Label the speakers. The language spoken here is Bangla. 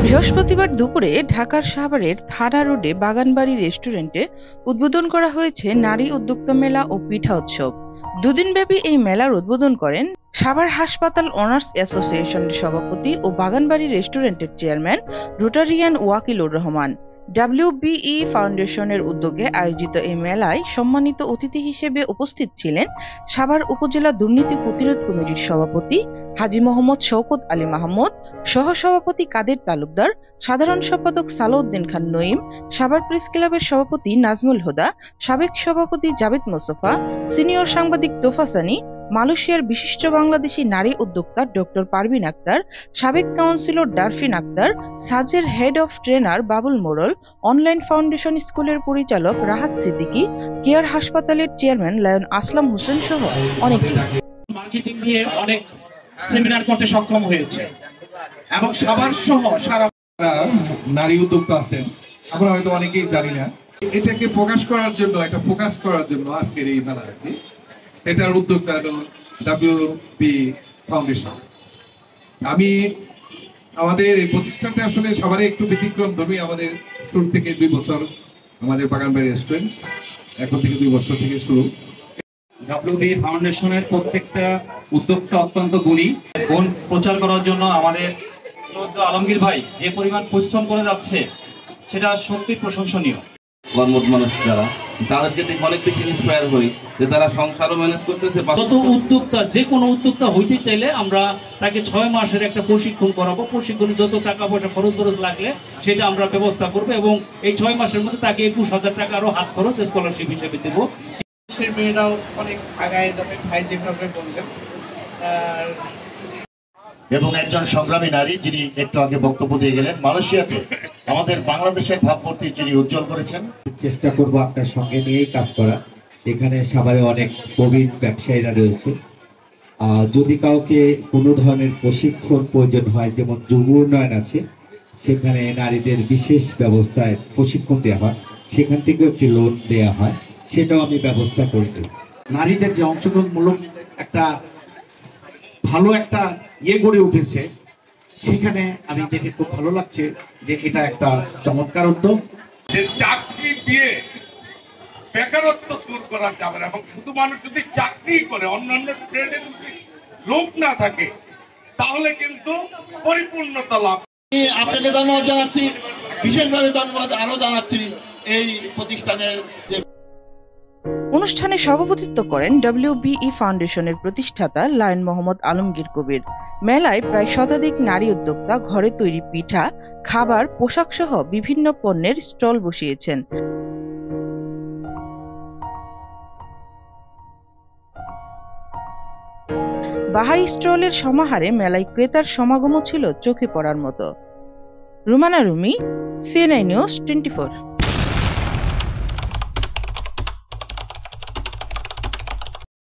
Speaker 1: বৃহস্পতিবার দুপুরে ঢাকার সাভারের থানা রোডে বাগানবাড়ি রেস্টুরেন্টে উদ্বোধন করা হয়েছে নারী উদ্যোক্তা মেলা ও পিঠা উৎসব। দুদিনব্যাপী এই মেলার উদ্বোধন করেন সাভার হাসপাতাল অনার্স অ্যাসোসিয়েশনের সভাপতি ও বাগানবাড়ি রেস্টুরেন্টের চেয়ারম্যান রোটারিয়ান ওয়াকিলুর রহমান। ডাব্লিউবিই ফাউন্ডেশনের উদ্যোগে আয়োজিত এই মেলায় সম্মানিত অতিথি হিসেবে উপস্থিত ছিলেন সাভার উপজেলা দুর্নীতি প্রতিরোধ কমিটির সভাপতি হাজী মোহাম্মদ শওকত আলী মাহমুদ, সহসভাপতি কাদের তালুকদার, সাধারণ সম্পাদক সালাউদ্দিন খান নঈম, সাভার প্রেস ক্লাবের সভাপতি নাজমুল হুদা, সাবেক সভাপতি জাবেদ মোস্তফা, সিনিয়র সাংবাদিক তোফা সানি, মালয়েশিয়ার বিশিষ্ট বাংলাদেশি নারী উদ্যোক্তা ডক্টর পারভিন আক্তার, সাবেক কাউন্সিলর ডারফিন আক্তার, সাজের হেড অফ ট্রেনার বাবুল মোড়ল, অনলাইন ফাউন্ডেশন স্কুলের পরিচালক রাহাত সিদ্দিকী, কেয়ার হাসপাতালের চেয়ারম্যান লায়ন আসলাম হোসেন সহ অনেকে
Speaker 2: মার্কেটিং নিয়ে অনেক সেমিনার করতে সক্ষম হয়েছে এবং সবার সহ সারা
Speaker 3: নারী উদ্যোক্তা আছেন, আমরা হয়তো অনেকেই জানি না। এটাকে প্রকাশ করার জন্য, এটা ফোকাস করার জন্য আজকের এই মেলা আর কি। এটার উদ্যোক্তা হলো ডাব্লিউবি ফাউন্ডেশন। আমাদের এই প্রতিষ্ঠানটা আসলে সবারই একটু ব্যতিক্রম ধর্মী। আমাদের শুরু থেকে 2 বছর আমাদের বাগানবাড়ি রেস্টুরেন্ট, এখন থেকে 2 বছর থেকে শুরু।
Speaker 4: ডাব্লিউবি ফাউন্ডেশনের প্রত্যেকটা উদ্যোক্তা অত্যন্ত গুণী। গুণ প্রচার করার জন্য আমাদের শ্রদ্ধা আলমগীর ভাই যে পরিমাণ পরিশ্রম করে যাচ্ছে সেটা সত্যি প্রশংসনীয়।
Speaker 5: কর্মঠ মানুষ যারা, তাদেরকে দেখে অনেক বেশি ইন্সপায়ার হই যে তারা সংসারও ম্যানেজ করতেছে।
Speaker 4: যত উদ্যোক্তা, যে কোনো উদ্যোক্তা হইতে চাইলে আমরা তাকে 6 মাসের একটা প্রশিক্ষণ করাবো। প্রশিক্ষণে যত টাকা পয়সা খরচ লাগলে সেটা আমরা ব্যবস্থা করবো এবং এই 6 মাসের মধ্যে তাকে 21,000 টাকা আরো হাত খরচ স্কলারশিপ হিসেবে দেবো।
Speaker 2: মেয়েরাও অনেক আগায় যাবে, ভাই যেভাবে বললেন।
Speaker 6: এবং একজন সংগ্রামী নারী যিনি একটু আগে বক্তব্য দিয়ে গেলেন, মালয়েশিয়াতে আমাদের বাংলাদেশের ভাবমূর্তি যিনি উজ্জ্বল করেছেন।
Speaker 7: চেষ্টা করব আপনার সঙ্গে নিয়েই কাজ করা। এখানে সাভারে অনেক প্রবীণ ব্যবসায়ীরা রয়েছে। যদি কাউকে কোনো ধরনের প্রশিক্ষণ প্রয়োজন হয়, যেমন যুব উন্নয়ন আছে, সেখানে নারীদের বিশেষ ব্যবস্থায় প্রশিক্ষণ দেওয়া হয়, সেখান থেকেও একটি লোন দেওয়া হয়, সেটাও আমি ব্যবস্থা করে দেব।
Speaker 8: নারীদের যে অংশগ্রহণমূলক একটা ভালো একটা গড়ে উঠেছে, সেখানে আমি দেখে খুব ভালো লাগছে যে এটা একটা চমৎকার উদ্যোগ।
Speaker 3: যে চাকরি দিয়ে বেকারত্ব দূর করা যাবে না, এবং শুধু মানুষ যদি চাকরি করে, অন্যান্য ট্রেডে যদি লোক না থাকে, তাহলে কিন্তু পরিপূর্ণতা লাভ।
Speaker 2: আপনাকে ধন্যবাদ জানাচ্ছি, বিশেষভাবে ধন্যবাদ আরো জানাচ্ছি এই প্রতিষ্ঠানের।
Speaker 1: অনুষ্ঠানে সভাপতিত্ব করেন ডাব্লিউবিই ফাউন্ডেশনের প্রতিষ্ঠাতা লায়ন মোহাম্মদ আলমগীর কবির। মেলায় প্রায় শতাধিক নারী উদ্যোক্তা ঘরে তৈরি পিঠা, খাবার, পোশাক সহ বিভিন্ন পণ্যের স্টল বসিয়েছেন। বাহারি স্টলের সমাহারে মেলায় ক্রেতার সমাগমও ছিল চোখে পড়ার মতো। Rumana Rumi, CNI news 24।